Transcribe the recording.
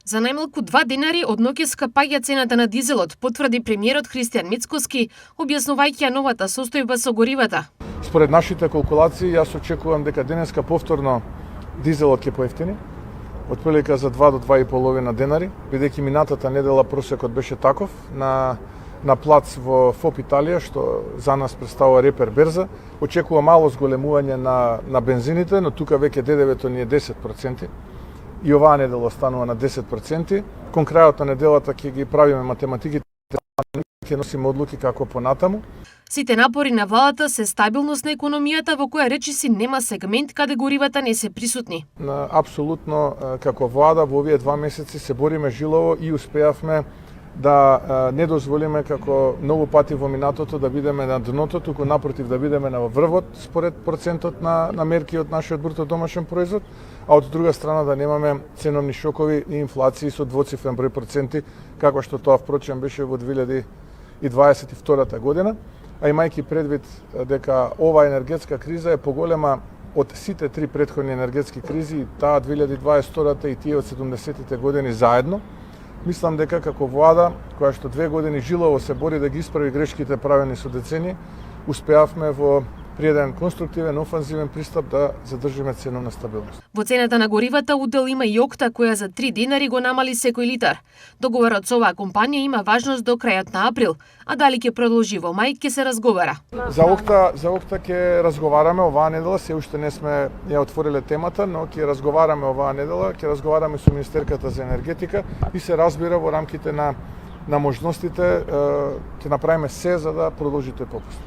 За најмалку 2 денари од ноќе скапаѓа цената на дизелот, потврди премиерот Христијан Мицкоски, објаснувајќи ја новата состојба со горивата. Според нашите калкулации, јас очекувам дека денеска повторно дизелот ќе поевтини, отприлика за 2 до 2,5 денари, бидејќи минатата недела просекот беше таков на плац во ФОП Италија, што за нас представува репер берза. Очекува мало зголемување на бензините, но тука веќе ДДВ-то ни е 10%. И оваа недела станува на 10%. Кон крајот на неделата ќе ги правиме математиките, ќе носиме одлуки како понатаму. Сите напори на владата се стабилност на економијата, во која речиси нема сегмент каде горивата не се присутни. Апсолутно, како влада во овие 2 месеци се бориме жилово и успеавме да не дозволиме како многу пати во минатото да бидеме на дното, туку напротив да бидеме на врвот според процентот на мерки од нашиот бруто домашен производ, а од друга страна да немаме ценовни шокови и инфлации со двоцифрен број проценти, како што тоа впрочем беше во 2022 година, а имајќи предвид дека ова енергетска криза е поголема од сите 3 претходни енергетски кризи, таа 2022 и тие од 70-тите години заедно. Мислам дека како влада, која што 2 години жилово се бори да ги исправи грешките правени со децени, успеавме во при еден конструктивен, офанзивен пристап да задржиме ценовна стабилност. Во цената на горивата удел има и Окта, која за 3 денари го намали секој литар. Договорот со оваа компанија има важност до крајот на април, а дали ќе продолжи во мај ќе се разговара. За Окта ќе разговараме оваа недела, се уште не сме ја отвориле темата, но ќе разговараме оваа недела, ќе разговараме со Министерката за енергетика и се разбира во рамките на можностите ќе направиме се за да продолжи тој попуст.